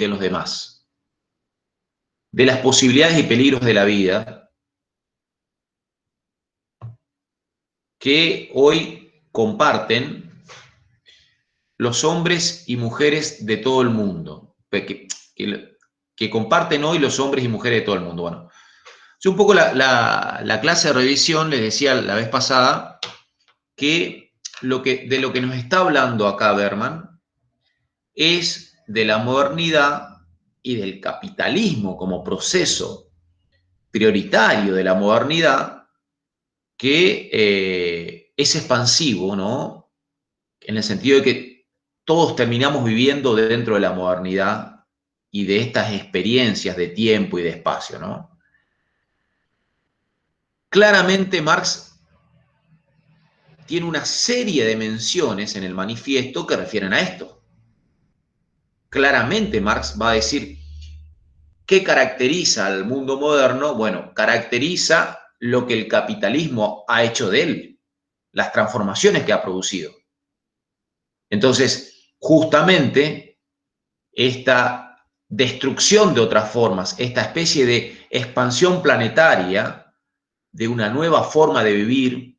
de los demás, de las posibilidades y peligros de la vida que hoy comparten los hombres y mujeres de todo el mundo, que comparten hoy los hombres y mujeres de todo el mundo. Bueno, yo un poco la clase de revisión les decía la vez pasada que de lo que nos está hablando acá Berman es de la modernidad y del capitalismo como proceso prioritario de la modernidad que es expansivo, ¿no? En el sentido de que todos terminamos viviendo dentro de la modernidad y de estas experiencias de tiempo y de espacio, ¿no? Claramente Marx tiene una serie de menciones en el manifiesto que refieren a esto. Claramente Marx va a decir, ¿qué caracteriza al mundo moderno? Bueno, caracteriza lo que el capitalismo ha hecho de él, las transformaciones que ha producido. Entonces, justamente, esta destrucción de otras formas, esta especie de expansión planetaria de una nueva forma de vivir,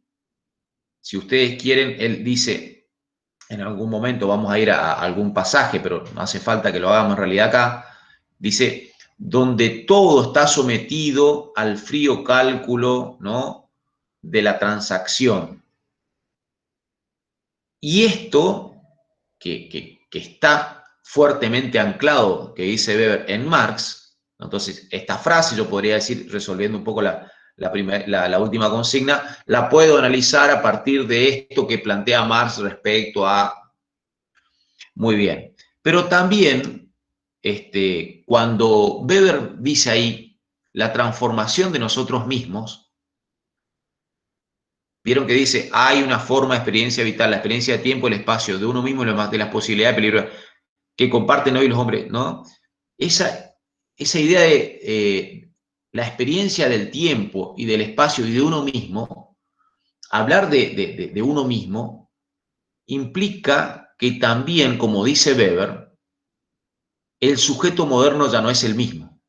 si ustedes quieren, él dice, en algún momento vamos a ir a algún pasaje, pero no hace falta que lo hagamos en realidad acá, dice, donde todo está sometido al frío cálculo, ¿no?, de la transacción. Y esto, que está fuertemente anclado, que dice Weber, en Marx, entonces esta frase yo podría decir, resolviendo un poco la última consigna, la puedo analizar a partir de esto que plantea Marx respecto a... Muy bien. Pero también, cuando Weber dice ahí la transformación de nosotros mismos, vieron que dice, hay una forma de experiencia vital, la experiencia de tiempo, el espacio, de uno mismo y de las posibilidades de peligro que comparten hoy los hombres, ¿no? Esa idea de la experiencia del tiempo y del espacio y de uno mismo, hablar de uno mismo implica que también, como dice Weber, el sujeto moderno ya no es el mismo,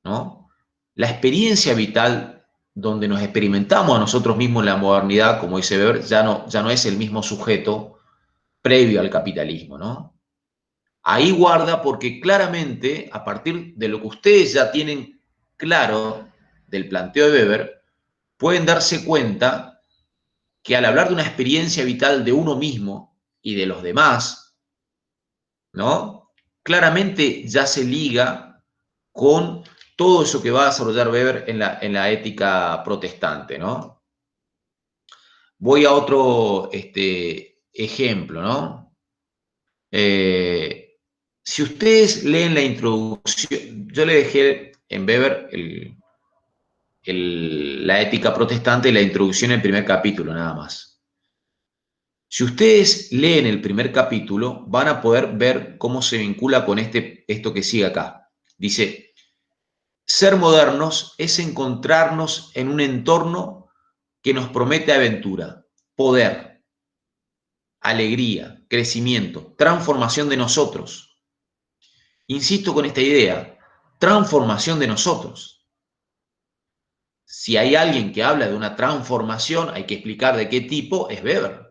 ¿no? La experiencia vital donde nos experimentamos a nosotros mismos en la modernidad, como dice Weber, ya no es el mismo sujeto previo al capitalismo, ¿no? Ahí guarda porque claramente, a partir de lo que ustedes ya tienen claro del planteo de Weber, pueden darse cuenta que al hablar de una experiencia vital de uno mismo y de los demás, ¿no?, claramente ya se liga con todo eso que va a desarrollar Weber en la ética protestante, ¿no? Voy a otro ejemplo, ¿no? Si ustedes leen la introducción, yo le dejé en Weber la ética protestante y la introducción en el primer capítulo, nada más. Si ustedes leen el primer capítulo, van a poder ver cómo se vincula con esto que sigue acá. Dice, ser modernos es encontrarnos en un entorno que nos promete aventura, poder, alegría, crecimiento, transformación de nosotros. Insisto con esta idea, transformación de nosotros. Si hay alguien que habla de una transformación, hay que explicar de qué tipo, es Weber.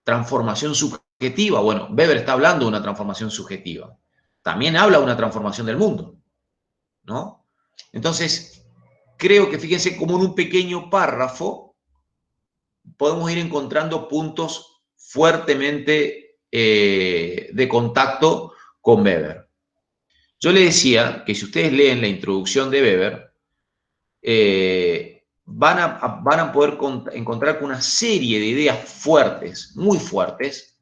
Transformación subjetiva, bueno, Weber está hablando de una transformación subjetiva. También habla de una transformación del mundo, ¿no? Entonces, creo que fíjense como en un pequeño párrafo podemos ir encontrando puntos fuertemente de contacto con Weber. Yo le decía que si ustedes leen la introducción de Weber, van a poder encontrar con una serie de ideas fuertes, muy fuertes,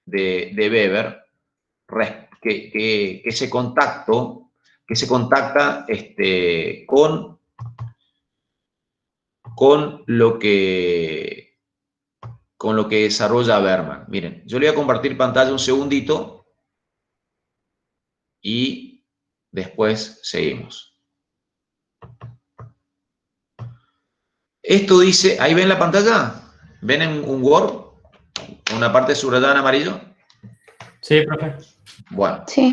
de Weber, que se contacta con lo que desarrolla Berman. Miren, yo le voy a compartir pantalla un segundito y después seguimos. Esto dice, ¿ahí ven la pantalla? ¿Ven en un Word? ¿Una parte subrayada en amarillo? Sí, profe. Bueno. Sí.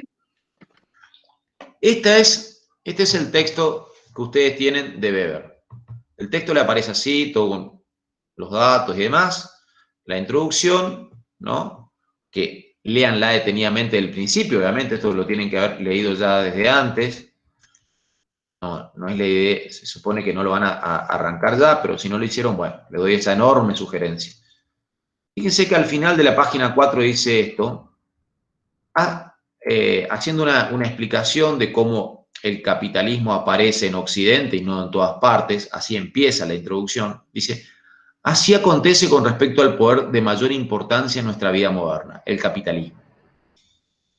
este es el texto que ustedes tienen de Weber. El texto le aparece así, todo con los datos y demás, la introducción, ¿no? Que léanla detenidamente del principio, obviamente, esto lo tienen que haber leído ya desde antes. No es la idea, se supone que no lo van a arrancar ya, pero si no lo hicieron, bueno, le doy esa enorme sugerencia. Fíjense que al final de la página 4 dice esto, haciendo una explicación de cómo el capitalismo aparece en Occidente y no en todas partes, así empieza la introducción, dice, así acontece con respecto al poder de mayor importancia en nuestra vida moderna, el capitalismo.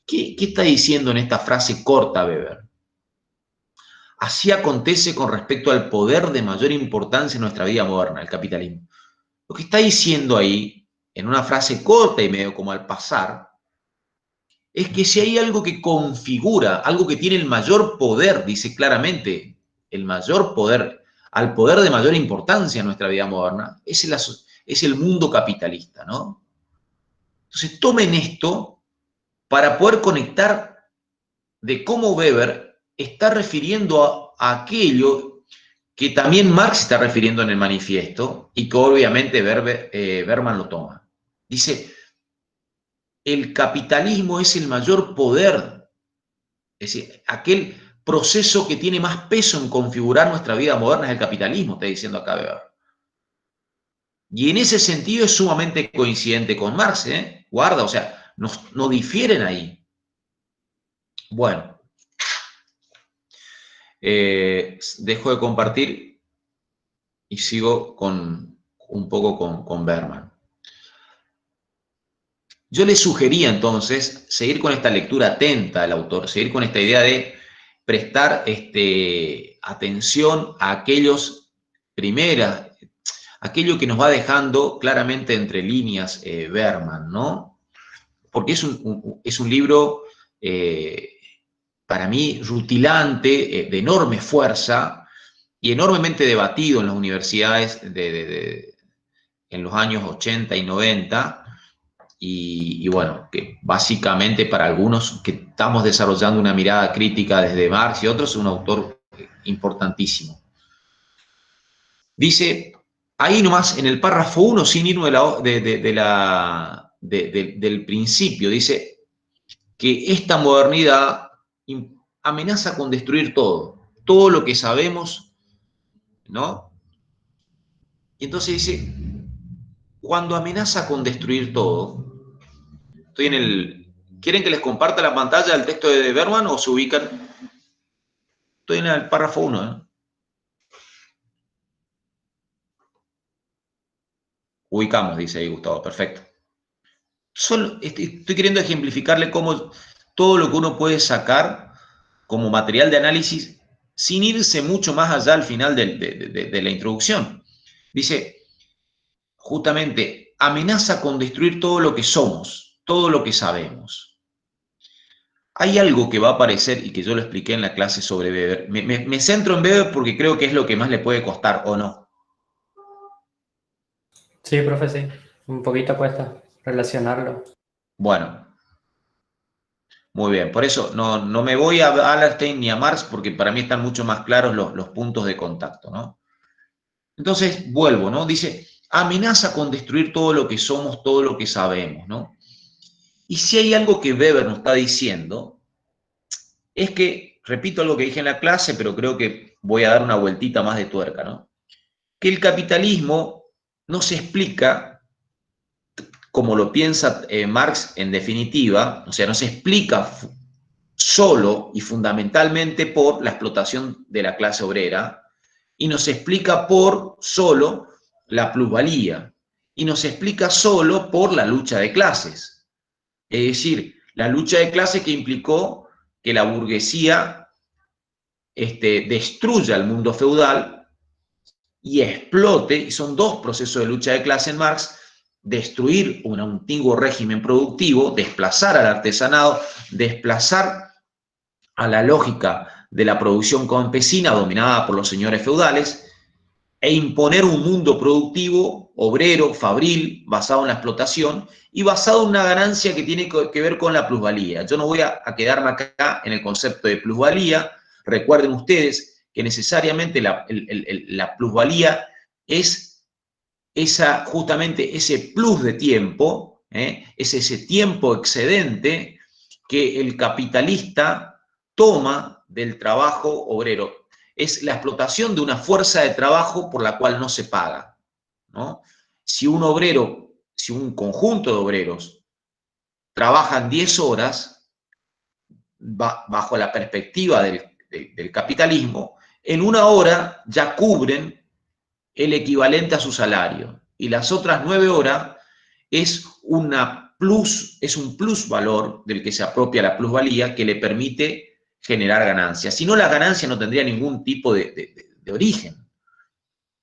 ¿Qué está diciendo en esta frase corta Weber? Así acontece con respecto al poder de mayor importancia en nuestra vida moderna, el capitalismo. Lo que está diciendo ahí, en una frase corta y medio como al pasar, es que si hay algo que configura, algo que tiene el mayor poder, dice claramente, el mayor poder, al poder de mayor importancia en nuestra vida moderna, es el mundo capitalista, ¿no? Entonces tomen esto para poder conectar de cómo Weber está refiriendo a aquello que también Marx está refiriendo en el manifiesto y que obviamente Berman lo toma. Dice, el capitalismo es el mayor poder, es decir, aquel proceso que tiene más peso en configurar nuestra vida moderna es el capitalismo, está diciendo acá Weber. Y en ese sentido es sumamente coincidente con Marx, ¿eh? Guarda, o sea, no difieren ahí. Bueno, dejo de compartir y sigo un poco con Berman. Yo le sugería entonces seguir con esta lectura atenta del autor, seguir con esta idea de prestar atención a aquello que nos va dejando claramente entre líneas Berman, ¿no? Porque es un libro, para mí, rutilante, de enorme fuerza y enormemente debatido en las universidades en los años 80 y 90. Y bueno, que básicamente para algunos que estamos desarrollando una mirada crítica desde Marx y otros, es un autor importantísimo. Dice, ahí nomás en el párrafo 1, sin irnos del principio, dice que esta modernidad amenaza con destruir todo lo que sabemos, ¿no? Y entonces dice, cuando amenaza con destruir todo, estoy en el... ¿Quieren que les comparta la pantalla del texto de Berman o se ubican? Estoy en el párrafo 1, ¿eh? Ubicamos, dice ahí Gustavo, perfecto. Estoy queriendo ejemplificarle cómo todo lo que uno puede sacar como material de análisis sin irse mucho más allá al final de la introducción. Dice, justamente, amenaza con destruir todo lo que somos, todo lo que sabemos. Hay algo que va a aparecer y que yo lo expliqué en la clase sobre Weber. Me centro en Weber porque creo que es lo que más le puede costar, ¿o no? Sí, profe, sí. Un poquito cuesta relacionarlo. Bueno, muy bien. Por eso no me voy a Wallerstein ni a Marx porque para mí están mucho más claros los puntos de contacto, ¿no? Entonces, vuelvo, ¿no? Dice, amenaza con destruir todo lo que somos, todo lo que sabemos, ¿no? Y si hay algo que Weber nos está diciendo, es que, repito algo que dije en la clase, pero creo que voy a dar una vueltita más de tuerca, ¿no? Que el capitalismo no se explica como lo piensa Marx en definitiva, o sea, no se explica solo y fundamentalmente por la explotación de la clase obrera, y no se explica por solo la plusvalía, y no se explica solo por la lucha de clases. Es decir, la lucha de clases que implicó que la burguesía destruya el mundo feudal y explote, y son dos procesos de lucha de clase en Marx, destruir un antiguo régimen productivo, desplazar al artesanado, desplazar a la lógica de la producción campesina dominada por los señores feudales e imponer un mundo productivo obrero, fabril, basado en la explotación y basado en una ganancia que tiene que ver con la plusvalía. Yo no voy a quedarme acá en el concepto de plusvalía. Recuerden ustedes que necesariamente la plusvalía es justamente ese plus de tiempo, es ese tiempo excedente que el capitalista toma del trabajo obrero. Es la explotación de una fuerza de trabajo por la cual no se paga, ¿no? Si un obrero, si un conjunto de obreros trabajan 10 horas, bajo la perspectiva del capitalismo, en una hora ya cubren el equivalente a su salario. Y las otras 9 horas es un plusvalor del que se apropia la plusvalía que le permite generar ganancias. Si no, la ganancia no tendría ningún tipo de origen.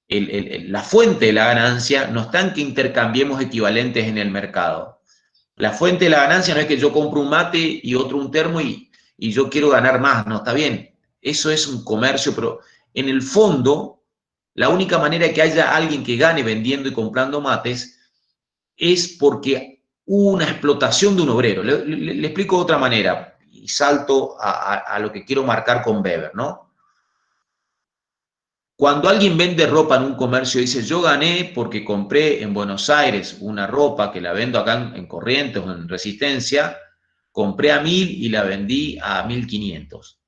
La fuente de la ganancia no está en que intercambiemos equivalentes en el mercado. La fuente de la ganancia no es que yo compro un mate y otro un termo y yo quiero ganar más, no, está bien. Eso es un comercio, pero en el fondo, la única manera de que haya alguien que gane vendiendo y comprando mates es porque hubo una explotación de un obrero. Le explico de otra manera y salto a lo que quiero marcar con Weber, ¿no? Cuando alguien vende ropa en un comercio y dice, yo gané porque compré en Buenos Aires una ropa que la vendo acá en Corrientes o en Resistencia, compré a 1.000 y la vendí a 1.500.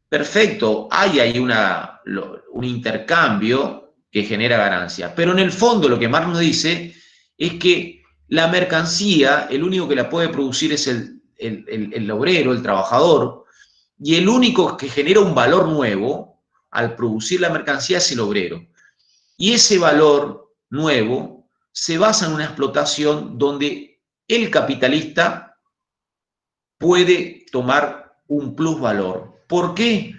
Perfecto, hay ahí un intercambio que genera ganancia. Pero en el fondo lo que Marx nos dice es que la mercancía, el único que la puede producir es el obrero, el trabajador, y el único que genera un valor nuevo al producir la mercancía es el obrero. Y ese valor nuevo se basa en una explotación donde el capitalista puede tomar un plusvalor. ¿Por qué?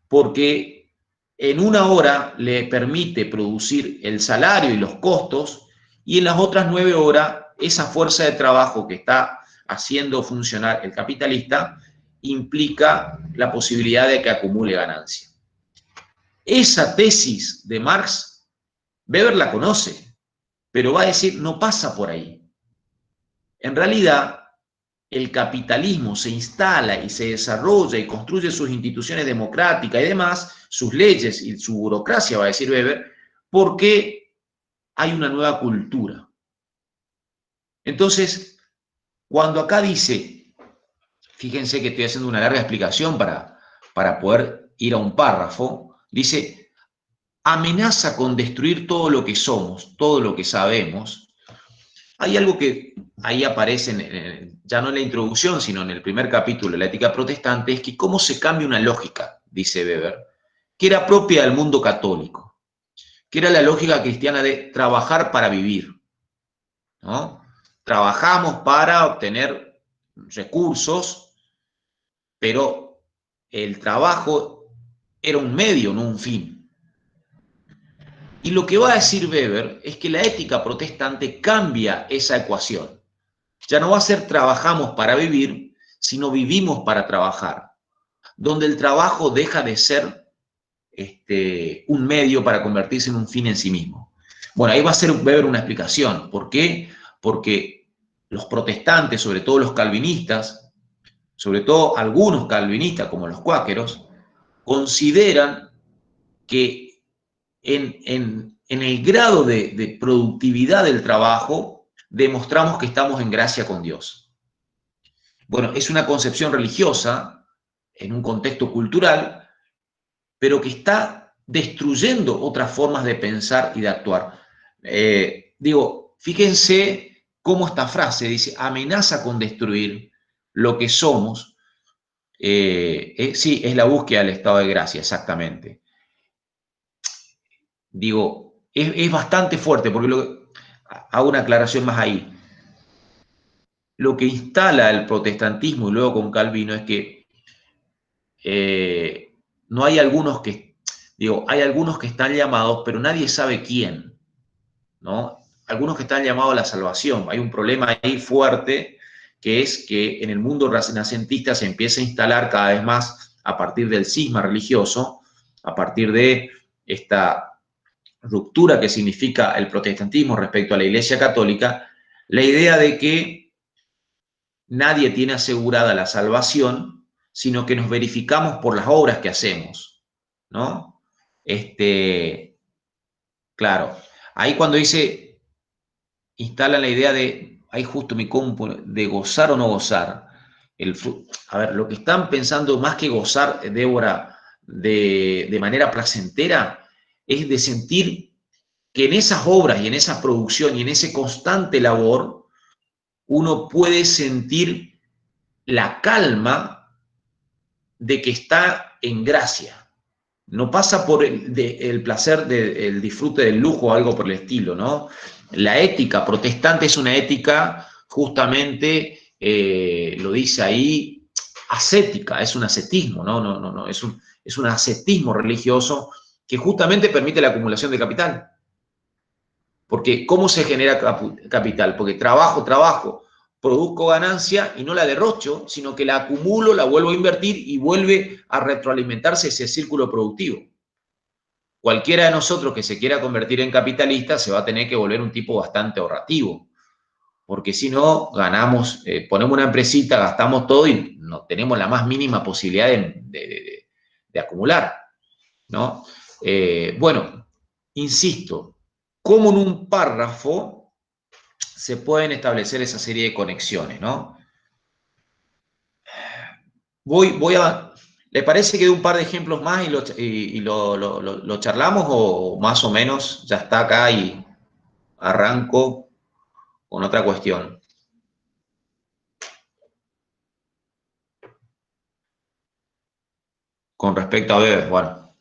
Porque en una hora le permite producir el salario y los costos y en las otras 9 horas esa fuerza de trabajo que está haciendo funcionar el capitalista implica la posibilidad de que acumule ganancia. Esa tesis de Marx, Weber la conoce, pero va a decir, no pasa por ahí. En realidad, el capitalismo se instala y se desarrolla y construye sus instituciones democráticas y demás, sus leyes y su burocracia, va a decir Weber, porque hay una nueva cultura. Entonces, cuando acá dice, fíjense que estoy haciendo una larga explicación para poder ir a un párrafo, dice, amenaza con destruir todo lo que somos, todo lo que sabemos. Hay algo que ahí aparece, ya no en la introducción, sino en el primer capítulo de la ética protestante, es que cómo se cambia una lógica, dice Weber, que era propia del mundo católico, que era la lógica cristiana de trabajar para vivir, ¿no? Trabajamos para obtener recursos, pero el trabajo era un medio, no un fin. Y lo que va a decir Weber es que la ética protestante cambia esa ecuación. Ya no va a ser trabajamos para vivir, sino vivimos para trabajar, donde el trabajo deja de ser un medio para convertirse en un fin en sí mismo. Bueno, ahí va a ser Weber una explicación. ¿Por qué? Porque los protestantes, sobre todo los calvinistas, sobre todo algunos calvinistas como los cuáqueros, consideran que en el grado de productividad del trabajo demostramos que estamos en gracia con Dios. Bueno, es una concepción religiosa en un contexto cultural, pero que está destruyendo otras formas de pensar y de actuar. Fíjense cómo esta frase dice, amenaza con destruir lo que somos. Sí, es la búsqueda del estado de gracia, exactamente. Es bastante fuerte, porque hago una aclaración más ahí. Lo que instala el protestantismo y luego con Calvino es que no hay algunos que, hay algunos que están llamados, pero nadie sabe quién, ¿no? Algunos que están llamados a la salvación. Hay un problema ahí fuerte, que es que en el mundo renacentista se empieza a instalar cada vez más a partir del cisma religioso, a partir de esta ruptura que significa el protestantismo respecto a la Iglesia Católica, la idea de que nadie tiene asegurada la salvación, sino que nos verificamos por las obras que hacemos, ¿no? Claro, ahí cuando dice, instalan la idea de, ahí justo mi compu, de gozar o no gozar. A ver, lo que están pensando más que gozar, Débora, de manera placentera, es de sentir que en esas obras y en esa producción y en ese constante labor, uno puede sentir la calma de que está en gracia. No pasa por el placer del disfrute del lujo o algo por el estilo, ¿no? La ética protestante es una ética justamente, lo dice ahí, ascética, es un ascetismo, no, es un ascetismo religioso que justamente permite la acumulación de capital. Porque ¿cómo se genera capital? Porque trabajo, produzco ganancia y no la derrocho, sino que la acumulo, la vuelvo a invertir y vuelve a retroalimentarse ese círculo productivo. Cualquiera de nosotros que se quiera convertir en capitalista se va a tener que volver un tipo bastante ahorrativo, porque si no, ganamos, ponemos una empresita, gastamos todo y no tenemos la más mínima posibilidad de acumular, ¿no? Bueno, insisto, ¿cómo en un párrafo se pueden establecer esa serie de conexiones, ¿no? ¿Le parece que de un par de ejemplos más y lo charlamos o más o menos ya está acá y arranco con otra cuestión? Con respecto a Weber, bueno.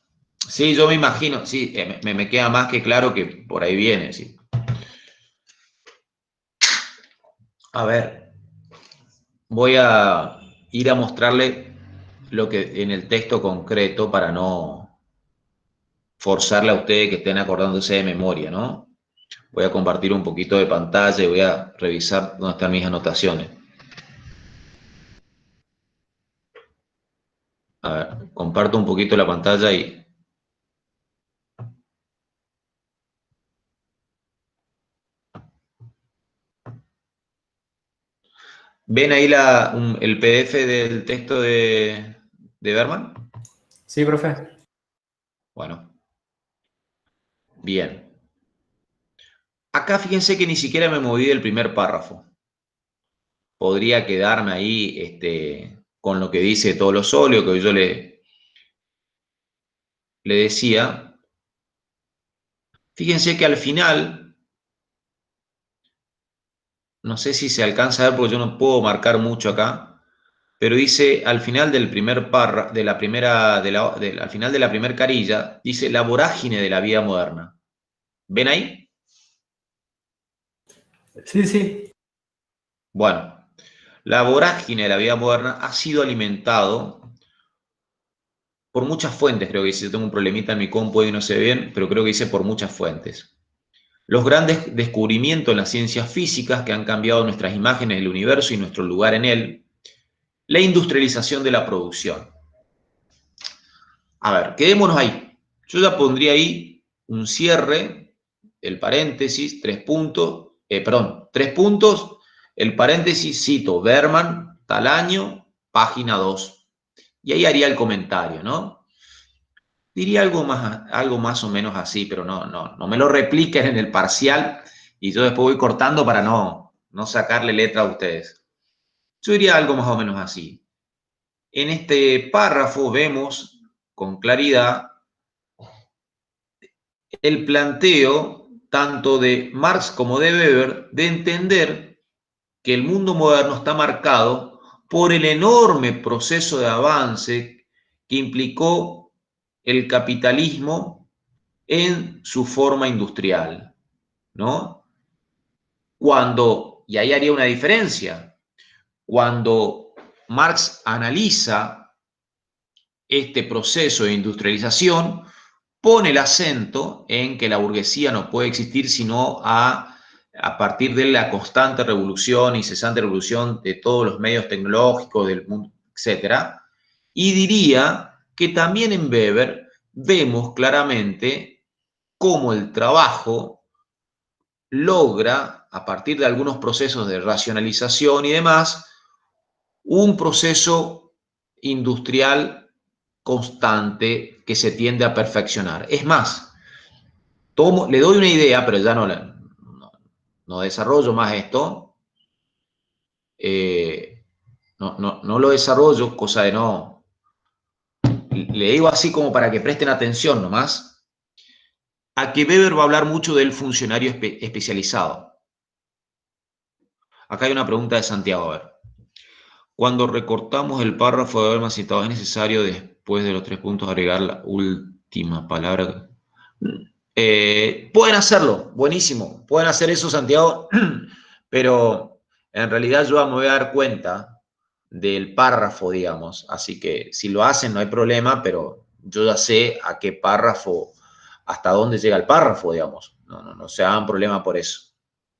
Sí, yo me imagino, sí, me queda más que claro que por ahí viene, sí. A ver, voy a ir a mostrarle lo que en el texto concreto para no forzarle a ustedes que estén acordándose de memoria, ¿no? Voy a compartir un poquito de pantalla y voy a revisar dónde están mis anotaciones. A ver, comparto un poquito la pantalla y... ¿Ven ahí el PDF del texto de Berman? Sí, profe. Bueno, bien. Acá fíjense que ni siquiera me moví del primer párrafo. Podría quedarme ahí con lo que dice todos los óleos que yo le decía. Fíjense que al final, no sé si se alcanza a ver porque yo no puedo marcar mucho acá, pero dice al final del primer párrafo, al final de la primera carilla, dice la vorágine de la vida moderna. ¿Ven ahí? Sí, sí. Bueno, la vorágine de la vida moderna ha sido alimentado por muchas fuentes, creo que dice, yo tengo un problemita en mi compu y no sé bien, pero creo que dice por muchas fuentes. Los grandes descubrimientos en las ciencias físicas que han cambiado nuestras imágenes del universo y nuestro lugar en él, la industrialización de la producción. A ver, quedémonos ahí. Yo ya pondría ahí un cierre, el paréntesis, 3 puntos, perdón, 3 puntos, el paréntesis, cito Berman, tal año, página 2. Y ahí haría el comentario, ¿no? Diría algo más o menos así, pero no me lo repliquen en el parcial y yo después voy cortando para no sacarle letra a ustedes. Yo diría algo más o menos así. En este párrafo vemos con claridad el planteo tanto de Marx como de Weber de entender que el mundo moderno está marcado por el enorme proceso de avance que implicó el capitalismo en su forma industrial, ¿no? Y ahí haría una diferencia, cuando Marx analiza este proceso de industrialización, pone el acento en que la burguesía no puede existir sino a partir de la constante revolución y cesante revolución de todos los medios tecnológicos del mundo, etc. Y diría que también en Weber vemos claramente cómo el trabajo logra, a partir de algunos procesos de racionalización y demás, un proceso industrial constante que se tiende a perfeccionar. Es más, le doy una idea, pero ya no desarrollo más esto. No lo desarrollo, cosa de no. Le digo así como para que presten atención nomás, a que Weber va a hablar mucho del funcionario especializado. Acá hay una pregunta de Santiago, a ver. Cuando recortamos el párrafo de haber más citado, ¿es necesario después de los 3 puntos agregar la última palabra? Pueden hacerlo, buenísimo. Pueden hacer eso, Santiago, pero en realidad yo me voy a dar cuenta del párrafo, digamos. Así que si lo hacen no hay problema, pero yo ya sé a qué párrafo, hasta dónde llega el párrafo, digamos. No se hagan problema por eso.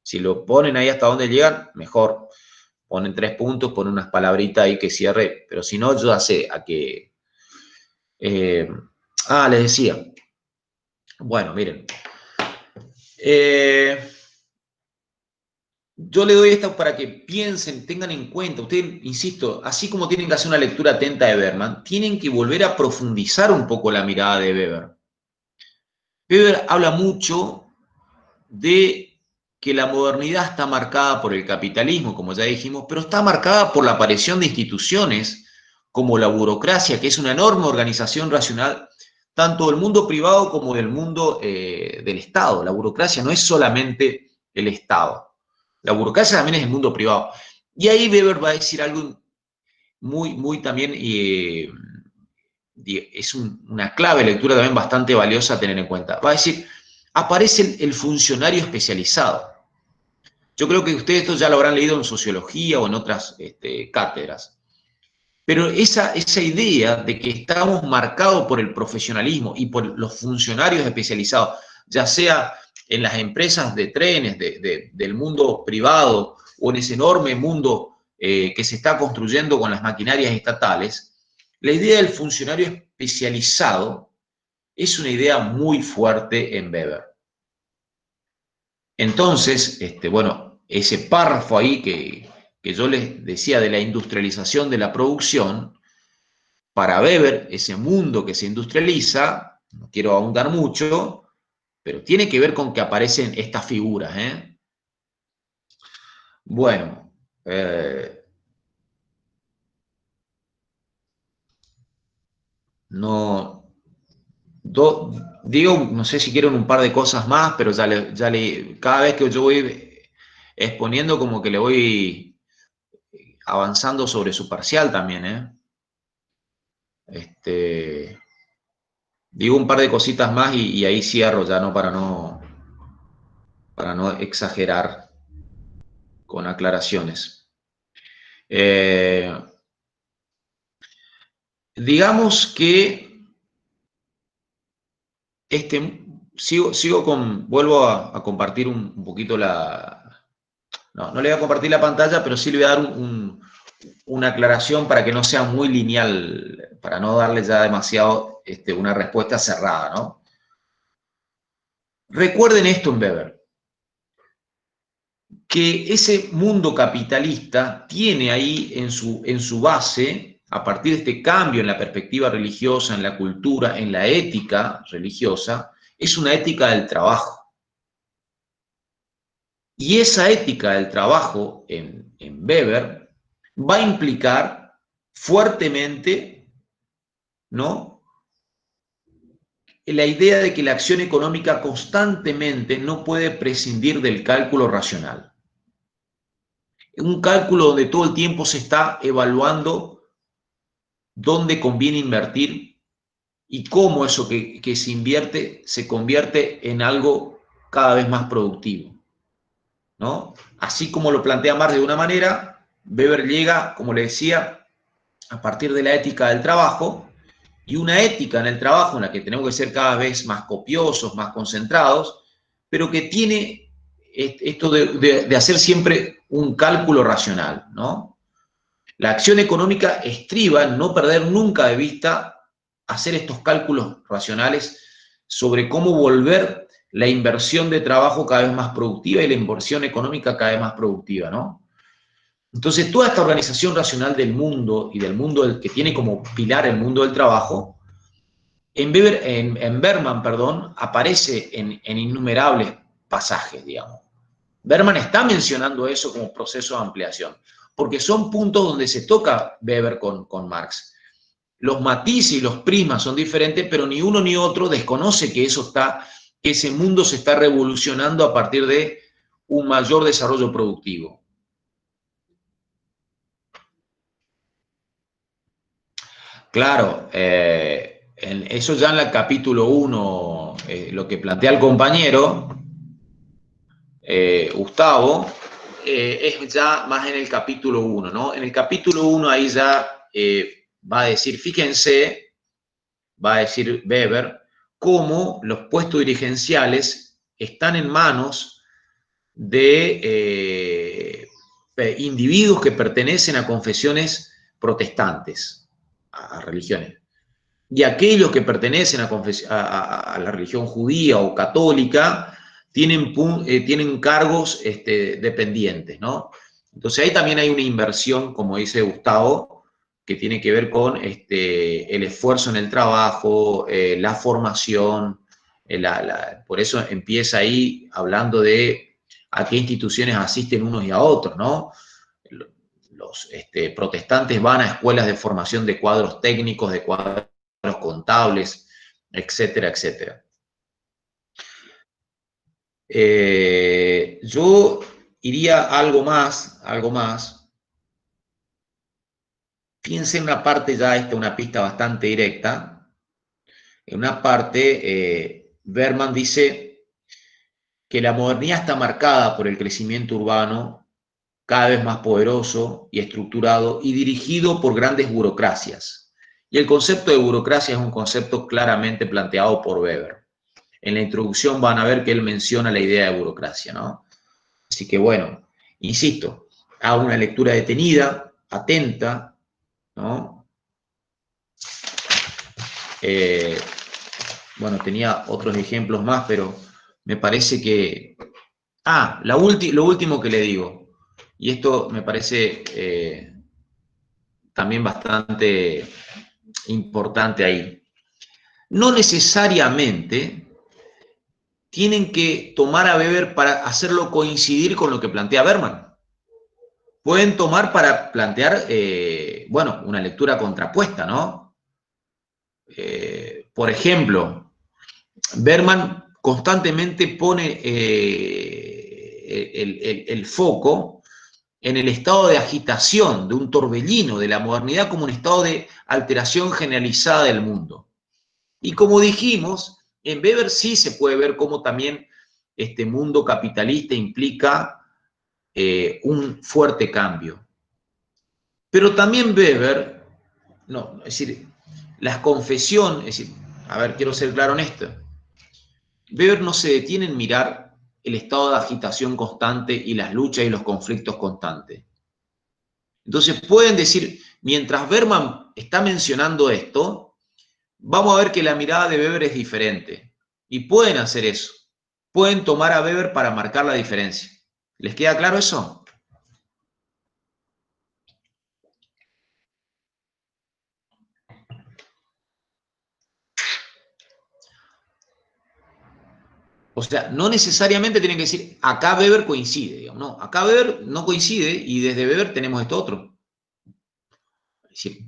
Si lo ponen ahí hasta dónde llegan, mejor. Ponen 3 puntos, ponen unas palabritas ahí que cierre, pero si no, yo ya sé a qué. Les decía. Bueno, miren. Yo le doy esto para que piensen, tengan en cuenta, ustedes, insisto, así como tienen que hacer una lectura atenta de Berman, tienen que volver a profundizar un poco la mirada de Weber. Weber habla mucho de que la modernidad está marcada por el capitalismo, como ya dijimos, pero está marcada por la aparición de instituciones como la burocracia, que es una enorme organización racional, tanto del mundo privado como del mundo del Estado. La burocracia no es solamente el Estado. La burocracia también es el mundo privado. Y ahí Weber va a decir algo muy también, es una clave de lectura también bastante valiosa a tener en cuenta. Va a decir, aparece el funcionario especializado. Yo creo que ustedes esto ya lo habrán leído en sociología o en otras cátedras. Pero esa idea de que estamos marcados por el profesionalismo y por los funcionarios especializados, ya sea en las empresas de trenes del mundo privado o en ese enorme mundo que se está construyendo con las maquinarias estatales, la idea del funcionario especializado es una idea muy fuerte en Weber. Entonces, bueno, ese párrafo ahí que yo les decía de la industrialización de la producción, para Weber, ese mundo que se industrializa, no quiero ahondar mucho, pero tiene que ver con que aparecen estas figuras. Bueno, no, digo, no sé si quieren un par de cosas más, pero cada vez que yo voy exponiendo, como que le voy avanzando sobre su parcial también. Digo un par de cositas más y ahí cierro ya, ¿no? Para no exagerar con aclaraciones. Digamos que vuelvo a compartir un poquito no le voy a compartir la pantalla, pero sí le voy a dar una aclaración para que no sea muy lineal, para no darle ya demasiado una respuesta cerrada, ¿no? Recuerden esto en Weber, que ese mundo capitalista tiene ahí en su base, a partir de este cambio en la perspectiva religiosa, en la cultura, en la ética religiosa, es una ética del trabajo. Y esa ética del trabajo en Weber va a implicar fuertemente, ¿no?, la idea de que la acción económica constantemente no puede prescindir del cálculo racional. Un cálculo donde todo el tiempo se está evaluando dónde conviene invertir y cómo eso que se invierte se convierte en algo cada vez más productivo, ¿no? Así como lo plantea Marx de una manera, Weber llega, como le decía, a partir de la ética del trabajo, y una ética en el trabajo en la que tenemos que ser cada vez más copiosos, más concentrados, pero que tiene esto de hacer siempre un cálculo racional, ¿no? La acción económica estriba en no perder nunca de vista hacer estos cálculos racionales sobre cómo volver la inversión de trabajo cada vez más productiva y la inversión económica cada vez más productiva, ¿no? Entonces, toda esta organización racional del mundo y del mundo que tiene como pilar el mundo del trabajo, en Berman, perdón, aparece en innumerables pasajes, digamos. Berman está mencionando eso como proceso de ampliación, porque son puntos donde se toca Weber con Marx. Los matices y los prismas son diferentes, pero ni uno ni otro desconoce que que ese mundo se está revolucionando a partir de un mayor desarrollo productivo. Claro, eso ya en el capítulo 1, lo que plantea el compañero, Gustavo, es ya más en el capítulo 1, ¿no? En el capítulo 1 ahí ya va a decir, fíjense, va a decir Weber, cómo los puestos dirigenciales están en manos de individuos que pertenecen a confesiones protestantes, a religiones. Y aquellos que pertenecen a la religión judía o católica tienen cargos dependientes, ¿no? Entonces ahí también hay una inversión, como dice Gustavo, que tiene que ver con el esfuerzo en el trabajo, la formación, por eso empieza ahí hablando de a qué instituciones asisten unos y a otros, ¿no? Los protestantes van a escuelas de formación de cuadros técnicos, de cuadros contables, etcétera, etcétera. Yo iría algo más. Piensa en una parte ya, una pista bastante directa. En una parte, Berman dice que la modernidad está marcada por el crecimiento urbano cada vez más poderoso y estructurado y dirigido por grandes burocracias. Y el concepto de burocracia es un concepto claramente planteado por Weber. En la introducción van a ver que él menciona la idea de burocracia, ¿no? Así que bueno, insisto, hago una lectura detenida, atenta, ¿no? Bueno, tenía otros ejemplos más, pero me parece que... lo último que le digo, y esto me parece también bastante importante ahí. No necesariamente tienen que tomar a Weber para hacerlo coincidir con lo que plantea Berman. Pueden tomar para plantear, bueno, una lectura contrapuesta, ¿no? Por ejemplo, Berman constantemente pone el foco en el estado de agitación, de un torbellino, de la modernidad como un estado de alteración generalizada del mundo. Y como dijimos, en Weber sí se puede ver cómo también este mundo capitalista implica un fuerte cambio. Pero también Weber, no, es decir, las confesiones, es decir, a ver, quiero ser claro en esto. Weber no se detiene en mirar el estado de agitación constante y las luchas y los conflictos constantes. Entonces pueden decir, mientras Berman está mencionando esto, vamos a ver que la mirada de Weber es diferente. Y pueden hacer eso. Pueden tomar a Weber para marcar la diferencia. ¿Les queda claro eso? O sea, no necesariamente tienen que decir, acá Weber coincide, digamos, no, acá Weber no coincide y desde Weber tenemos esto otro. Es decir,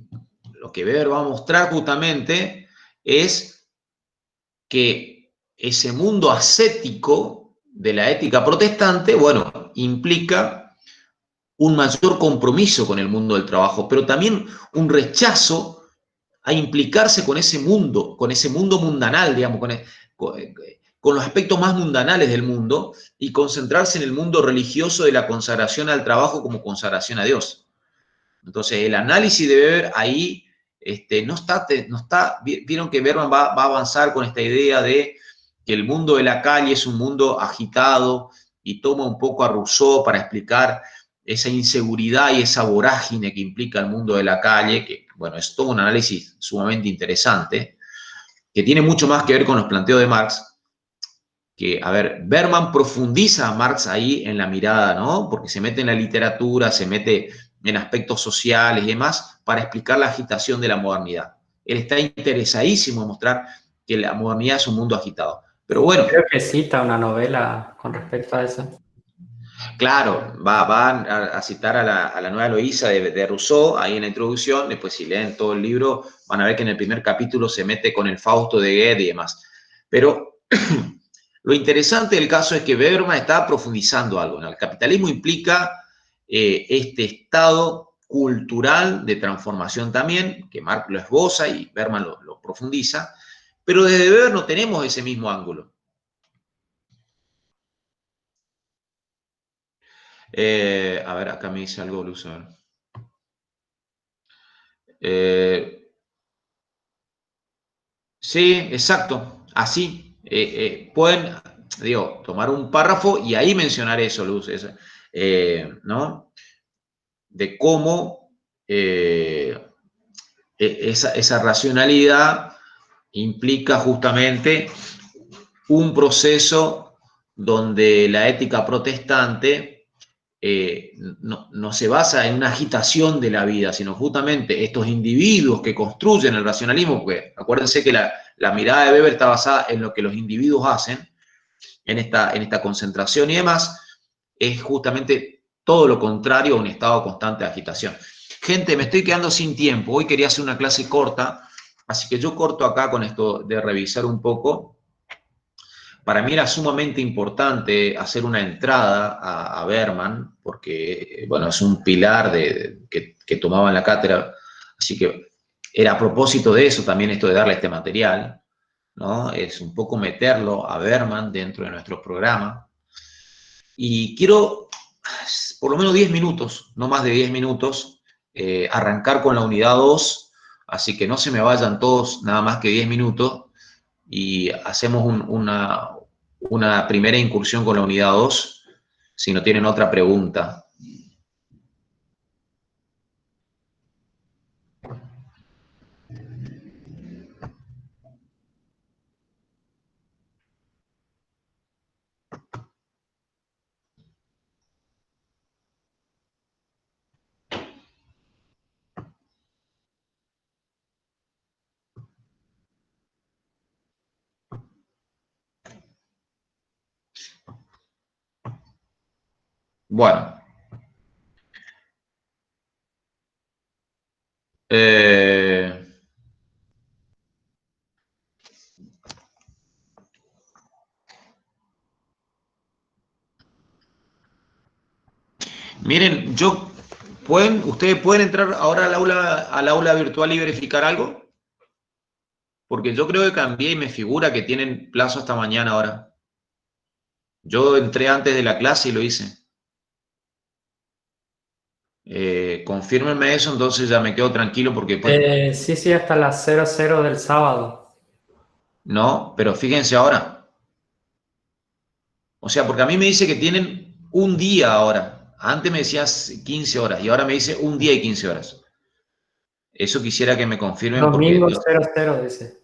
lo que Weber va a mostrar justamente es que ese mundo ascético de la ética protestante, bueno, implica un mayor compromiso con el mundo del trabajo, pero también un rechazo a implicarse con ese mundo mundanal, digamos, con los aspectos más mundanales del mundo y concentrarse en el mundo religioso de la consagración al trabajo como consagración a Dios. Entonces, el análisis de Weber ahí no está, vieron que Berman va a avanzar con esta idea de que el mundo de la calle es un mundo agitado y toma un poco a Rousseau para explicar esa inseguridad y esa vorágine que implica el mundo de la calle, que, bueno, es todo un análisis sumamente interesante, que tiene mucho más que ver con los planteos de Marx. a ver, Berman profundiza a Marx ahí en la mirada, ¿no? Porque se mete en la literatura, se mete en aspectos sociales y demás para explicar la agitación de la modernidad. Él está interesadísimo en mostrar que la modernidad es un mundo agitado. Pero bueno, Creo que cita una novela con respecto a eso. claro, va a citar a la Nueva Eloísa de Rousseau ahí en la introducción. Después, si leen todo el libro, van a ver que en el primer capítulo se mete con el Fausto de Goethe y demás. Pero lo interesante del caso es que Weberman está profundizando algo, ¿no? El capitalismo implica este estado cultural de transformación también, que Marx lo esboza y Berman lo profundiza, pero desde Weber no tenemos ese mismo ángulo. A ver, acá me dice algo, Luz. Sí, exacto, así. Pueden, digo, tomar un párrafo y ahí mencionar eso, Luz, ¿no? De cómo esa racionalidad implica justamente un proceso donde la ética protestante no se basa en una agitación de la vida, sino justamente estos individuos que construyen el racionalismo, porque acuérdense que la mirada de Weber está basada en lo que los individuos hacen, en esta concentración y demás, es justamente todo lo contrario a un estado constante de agitación. Gente, me estoy quedando sin tiempo. Hoy quería hacer una clase corta, así que yo corto acá con esto de revisar un poco. Para mí era sumamente importante hacer una entrada a Berman, porque, bueno, es un pilar que tomaba en la cátedra, así que era a propósito de eso también esto de darle este material, ¿no? Es un poco meterlo a Berman dentro de nuestro programa. Y quiero, por lo menos 10 minutos, no más de 10 minutos, arrancar con la unidad 2, así que no se me vayan todos nada más que 10 minutos y hacemos una primera incursión con la unidad 2, si no tienen otra pregunta. Bueno, miren, ustedes pueden entrar ahora al aula virtual y verificar algo, porque yo creo que cambié y me figura que tienen plazo hasta mañana ahora. Yo entré antes de la clase y lo hice. Confírmenme eso, entonces ya me quedo tranquilo porque después... Sí, sí, hasta las 00 del sábado. No, pero fíjense ahora. O sea, porque a mí me dice que tienen un día ahora. Antes me decías 15 horas y ahora me dice un día y 15 horas. Eso quisiera que me confirmen porque... Domingo 00, dice.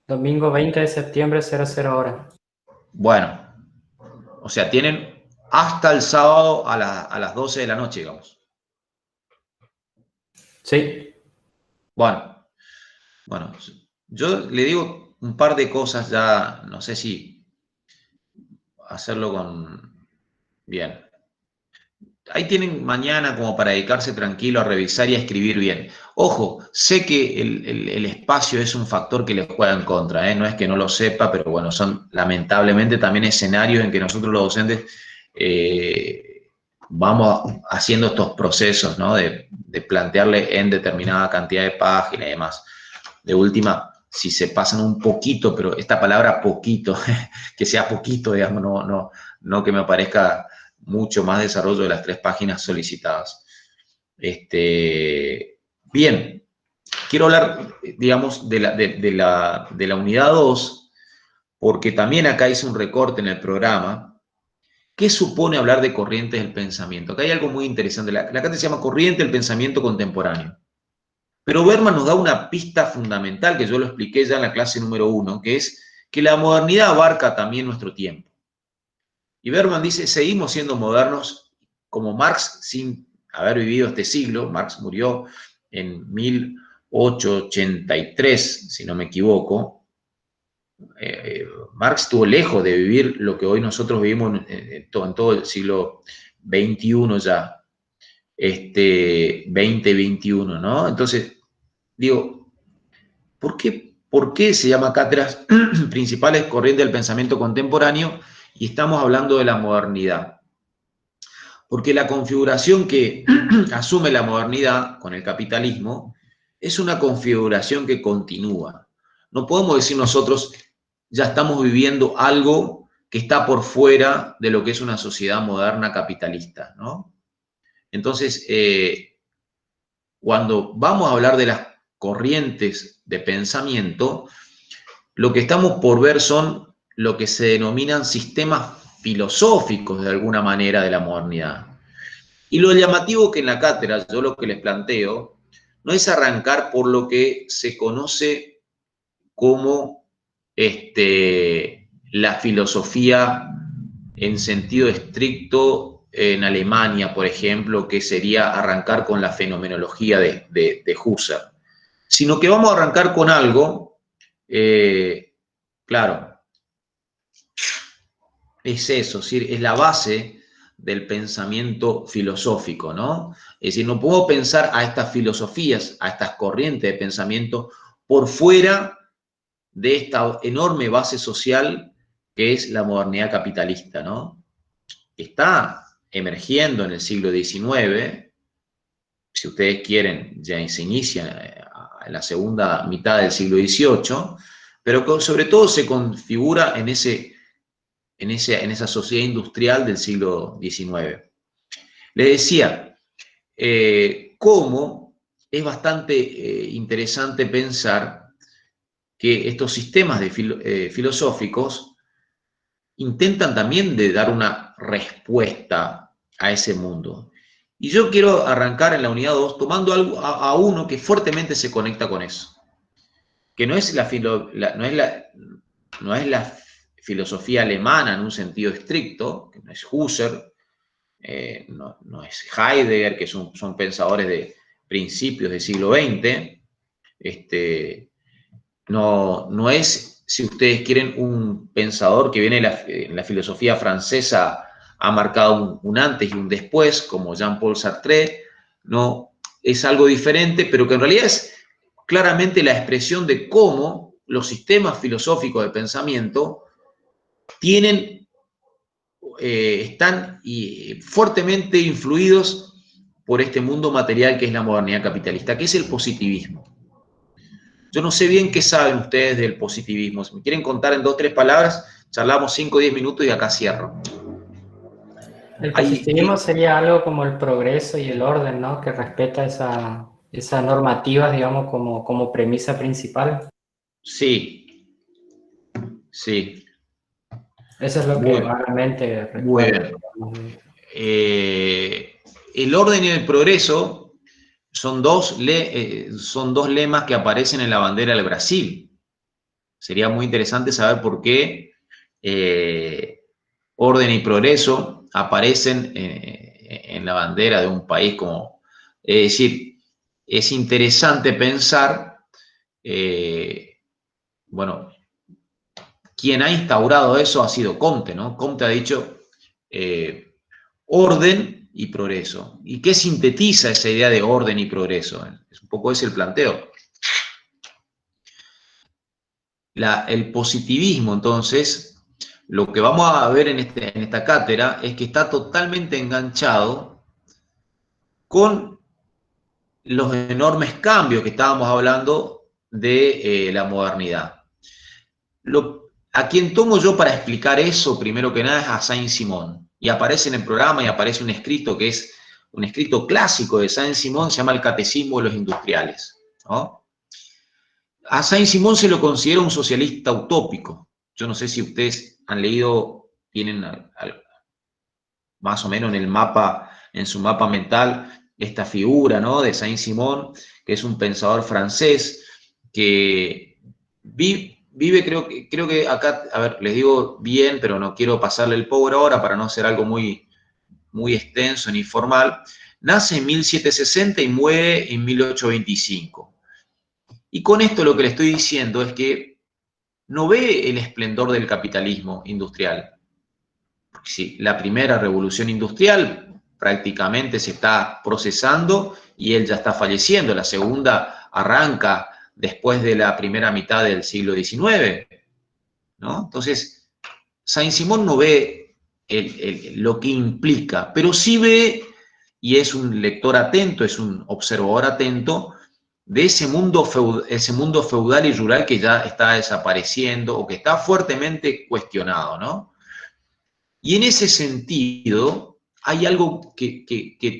Domingo 20 de septiembre, 00 horas. Bueno, o sea, tienen hasta el sábado a las 12 de la noche, digamos. Sí. Bueno, yo le digo un par de cosas ya, no sé si hacerlo con... Bien. Ahí tienen mañana como para dedicarse tranquilo a revisar y a escribir bien. Ojo, sé que el espacio es un factor que les juega en contra, ¿eh? No es que no lo sepa, pero bueno, son lamentablemente también escenarios en que nosotros los docentes vamos haciendo estos procesos, ¿no? De plantearle en determinada cantidad de páginas y demás. De última, si se pasan un poquito, pero esta palabra poquito, que sea poquito, digamos, no que me aparezca mucho más desarrollo de las 3 páginas solicitadas. Bien, quiero hablar, digamos, de la unidad 2, porque también acá hice un recorte en el programa. ¿Qué supone hablar de corrientes del pensamiento? Acá hay algo muy interesante. La cátedra se llama Corriente del Pensamiento Contemporáneo. Pero Berman nos da una pista fundamental, que yo lo expliqué ya en la clase número 1, que es que la modernidad abarca también nuestro tiempo. Y Bergman dice, seguimos siendo modernos como Marx sin haber vivido este siglo. Marx murió en 1883, si no me equivoco. Marx estuvo lejos de vivir lo que hoy nosotros vivimos en todo el siglo XXI ya, 2021, ¿no? Entonces, digo, ¿por qué se llama cátedras principales corrientes del pensamiento contemporáneo y estamos hablando de la modernidad? Porque la configuración que asume la modernidad con el capitalismo es una configuración que continúa. No podemos decir nosotros, ya estamos viviendo algo que está por fuera de lo que es una sociedad moderna capitalista, ¿no? Entonces, cuando vamos a hablar de las corrientes de pensamiento, lo que estamos por ver son lo que se denominan sistemas filosóficos de alguna manera de la modernidad. Y lo llamativo que en la cátedra, yo lo que les planteo, no es arrancar por lo que se conoce como la filosofía en sentido estricto en Alemania, por ejemplo, que sería arrancar con la fenomenología de Husserl, sino que vamos a arrancar con algo, claro, es eso, es la base del pensamiento filosófico, ¿no? Es decir, no puedo pensar a estas filosofías, a estas corrientes de pensamiento por fuera de esta enorme base social que es la modernidad capitalista, ¿no? Está emergiendo en el siglo XIX, si ustedes quieren, ya se inicia en la segunda mitad del siglo XVIII, pero sobre todo se configura en esa sociedad industrial del siglo XIX. Les decía, cómo es bastante interesante pensar que estos sistemas filosóficos intentan también de dar una respuesta a ese mundo. Y yo quiero arrancar en la unidad 2 tomando algo a uno que fuertemente se conecta con eso, que no es no es la filosofía alemana en un sentido estricto, que no es Husserl, no es Heidegger, que son pensadores de principios del siglo XX, no es, si ustedes quieren, un pensador que viene en la filosofía francesa, ha marcado un antes y un después, como Jean-Paul Sartre, no, es algo diferente, pero que en realidad es claramente la expresión de cómo los sistemas filosóficos de pensamiento están fuertemente influidos por este mundo material que es la modernidad capitalista, que es el positivismo. Yo no sé bien qué saben ustedes del positivismo. Si me quieren contar en 2 o 3 palabras, charlamos 5 o 10 minutos y acá cierro. El positivismo sería algo como el progreso y el orden, ¿no? Que respeta esas normativas, digamos, como premisa principal. Sí, sí. Eso es lo que vagamente recuerdo. El orden y el progreso son dos lemas que aparecen en la bandera del Brasil. Sería muy interesante saber por qué orden y progreso aparecen en la bandera de un país como... Es decir, es interesante pensar, bueno, quien ha instaurado eso ha sido Comte, ¿no? Comte ha dicho orden y progreso. ¿Y qué sintetiza esa idea de orden y progreso? Es un poco ese el planteo. El positivismo, entonces, lo que vamos a ver en esta cátedra es que está totalmente enganchado con los enormes cambios que estábamos hablando de la modernidad. A quien tomo yo para explicar eso, primero que nada, es a Saint-Simon. Y aparece en el programa y aparece un escrito que es un escrito clásico de Saint-Simon, se llama El Catecismo de los Industriales, ¿no? A Saint-Simon se lo considera un socialista utópico. Yo no sé si ustedes han leído, tienen más o menos en su mapa mental, esta figura, ¿no? De Saint-Simon, que es un pensador francés que vive, creo que acá, a ver, les digo bien, pero no quiero pasarle el power ahora para no hacer algo muy, muy extenso ni formal. Nace en 1760 y muere en 1825. Y con esto lo que le estoy diciendo es que no ve el esplendor del capitalismo industrial. Sí, la primera revolución industrial prácticamente se está procesando y él ya está falleciendo. La segunda arranca después de la primera mitad del siglo XIX, ¿no? Entonces, Saint-Simon no ve lo que implica, pero sí ve, y es un lector atento, es un observador atento, de ese mundo feudal y rural que ya está desapareciendo o que está fuertemente cuestionado, ¿no? Y en ese sentido, hay algo que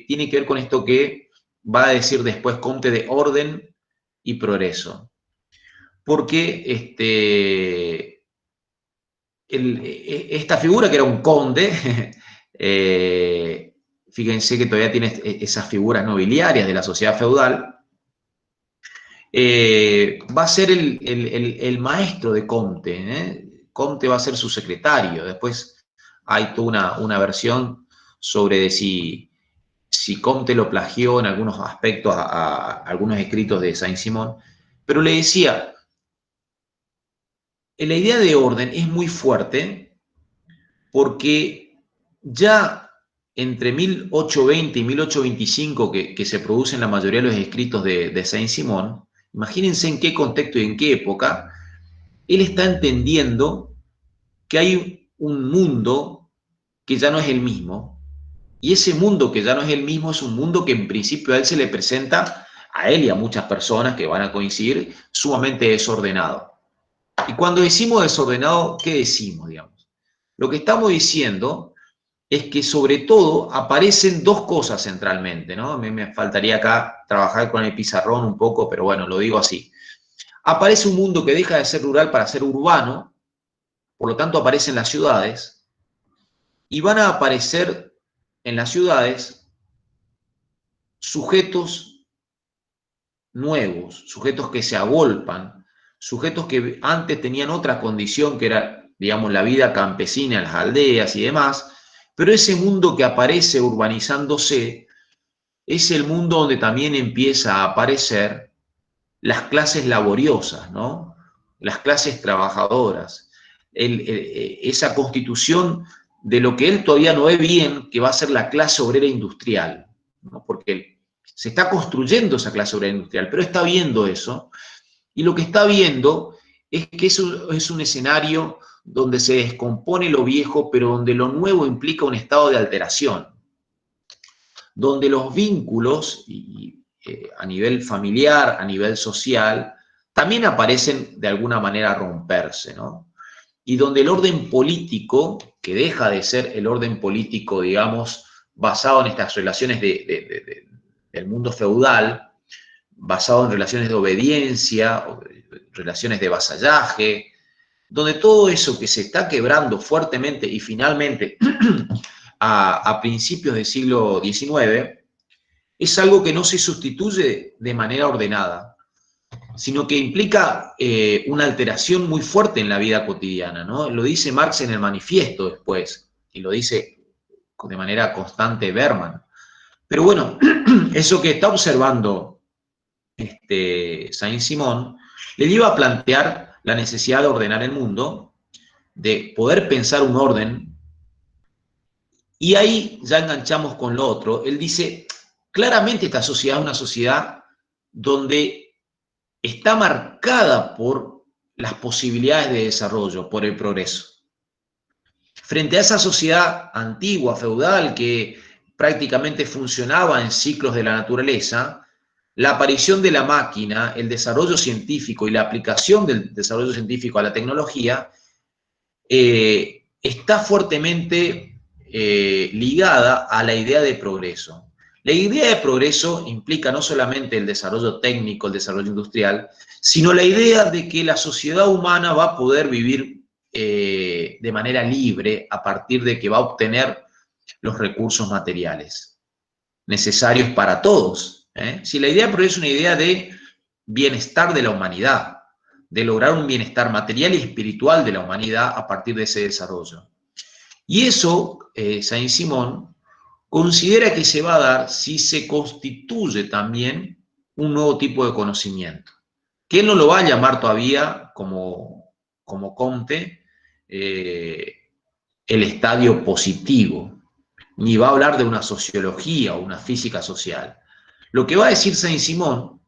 tiene que ver con esto que va a decir después Comte de orden y progreso. Porque esta figura que era un conde, fíjense que todavía tiene esas figuras nobiliarias de la sociedad feudal, va a ser el maestro de Comte, ¿eh? Comte va a ser su secretario. Después hay toda una versión sobre de si Comte lo plagió en algunos aspectos a algunos escritos de Saint-Simon, pero le decía, la idea de orden es muy fuerte porque ya entre 1820 y 1825 que se producen la mayoría de los escritos de Saint-Simon, imagínense en qué contexto y en qué época, él está entendiendo que hay un mundo que ya no es el mismo, y ese mundo que ya no es el mismo es un mundo que en principio a él se le presenta, a él y a muchas personas que van a coincidir, sumamente desordenado. Y cuando decimos desordenado, ¿qué decimos, digamos? Lo que estamos diciendo es que sobre todo aparecen dos cosas centralmente, ¿no? A mí me faltaría acá trabajar con el pizarrón un poco, pero bueno, lo digo así. Aparece un mundo que deja de ser rural para ser urbano, por lo tanto aparecen las ciudades, y van a aparecer en las ciudades sujetos nuevos, sujetos que se agolpan, sujetos que antes tenían otra condición que era, digamos, la vida campesina en las aldeas y demás, pero ese mundo que aparece urbanizándose es el mundo donde también empieza a aparecer las clases laboriosas, ¿no? Las clases trabajadoras, esa constitución de lo que él todavía no ve bien, que va a ser la clase obrera industrial, ¿no? Porque se está construyendo esa clase obrera industrial, pero está viendo eso, y lo que está viendo es que eso es un escenario donde se descompone lo viejo, pero donde lo nuevo implica un estado de alteración, donde los vínculos a nivel familiar, a nivel social, también aparecen de alguna manera a romperse, ¿no? Y donde el orden político, que deja de ser el orden político, digamos, basado en estas relaciones del mundo feudal, basado en relaciones de obediencia, relaciones de vasallaje, donde todo eso que se está quebrando fuertemente y finalmente a principios del siglo XIX, es algo que no se sustituye de manera ordenada, sino que implica una alteración muy fuerte en la vida cotidiana, ¿no? Lo dice Marx en el manifiesto después, y lo dice de manera constante Berman. Pero bueno, eso que está observando Saint-Simon le lleva a plantear la necesidad de ordenar el mundo, de poder pensar un orden, y ahí ya enganchamos con lo otro. Él dice, claramente esta sociedad es una sociedad donde está marcada por las posibilidades de desarrollo, por el progreso. Frente a esa sociedad antigua, feudal, que prácticamente funcionaba en ciclos de la naturaleza, la aparición de la máquina, el desarrollo científico y la aplicación del desarrollo científico a la tecnología está fuertemente ligada a la idea de progreso. La idea de progreso implica no solamente el desarrollo técnico, el desarrollo industrial, sino la idea de que la sociedad humana va a poder vivir de manera libre a partir de que va a obtener los recursos materiales necesarios para todos. Si la idea de progreso es una idea de bienestar de la humanidad, de lograr un bienestar material y espiritual de la humanidad a partir de ese desarrollo. Y eso, Saint-Simon considera que se va a dar si se constituye también un nuevo tipo de conocimiento, que él no lo va a llamar todavía como Comte el estadio positivo, ni va a hablar de una sociología o una física social. Lo que va a decir Saint-Simon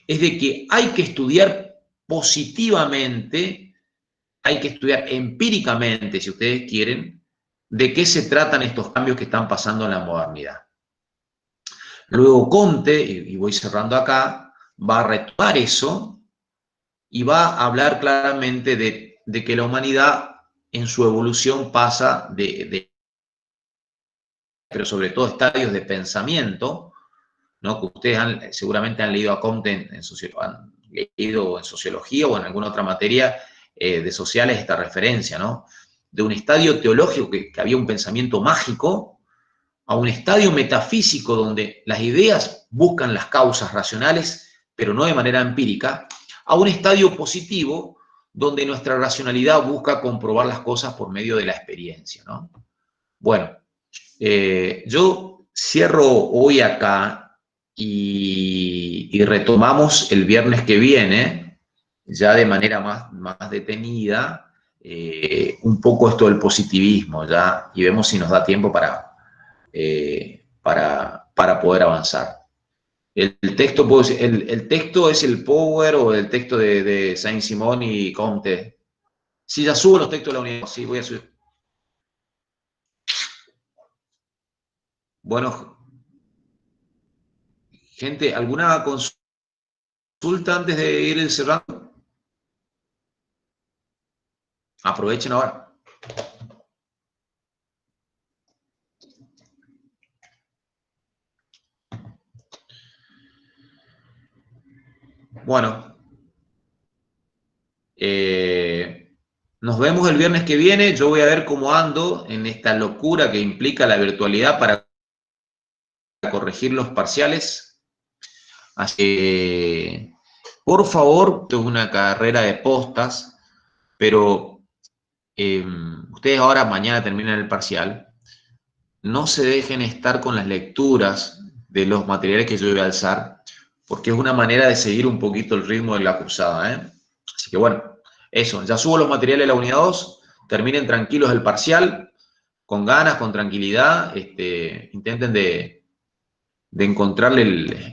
es de que hay que estudiar positivamente, hay que estudiar empíricamente, si ustedes quieren, de qué se tratan estos cambios que están pasando en la modernidad. Luego Comte, y voy cerrando acá, va a retomar eso y va a hablar claramente de que la humanidad en su evolución pasa pero sobre todo estadios de pensamiento, ¿no? Que ustedes seguramente han leído a Comte han leído en sociología o en alguna otra materia de sociales esta referencia, ¿no? De un estadio teológico que había un pensamiento mágico a un estadio metafísico donde las ideas buscan las causas racionales, pero no de manera empírica, a un estadio positivo donde nuestra racionalidad busca comprobar las cosas por medio de la experiencia, ¿no? Bueno, yo cierro hoy acá y retomamos el viernes que viene, ya de manera más detenida, un poco esto del positivismo, ya, y vemos si nos da tiempo para poder avanzar. El texto es el Power o el texto de Saint-Simon y Comte. Sí, ya subo los textos de la unidad. Sí, voy a subir. Bueno, gente, ¿alguna consulta antes de ir cerrando? Aprovechen ahora. Bueno, nos vemos el viernes que viene. Yo voy a ver cómo ando en esta locura que implica la virtualidad para corregir los parciales. Así que, por favor, esto es una carrera de postas, pero ustedes ahora mañana terminan el parcial. No se dejen estar con las lecturas de los materiales que yo voy a alzar, porque es una manera de seguir un poquito el ritmo de la cursada, ¿eh? Así que bueno, eso, ya subo los materiales de la unidad 2, terminen tranquilos el parcial, con ganas, con tranquilidad, intenten de encontrarle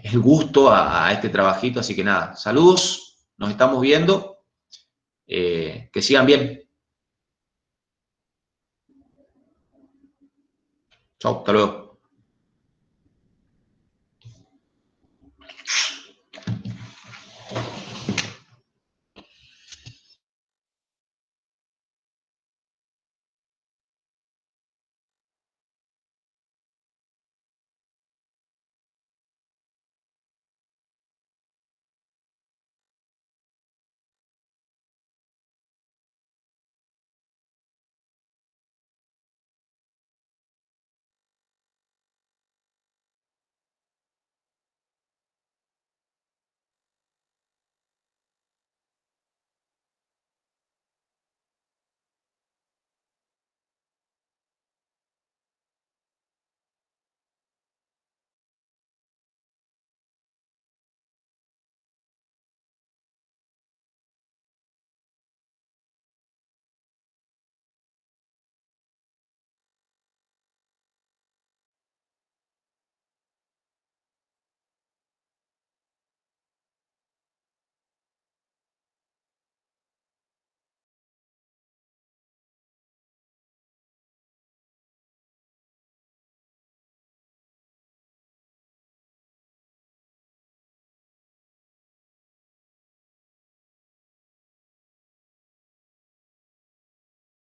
el gusto a este trabajito, así que nada, saludos, nos estamos viendo, que sigan bien. Chao, hasta luego.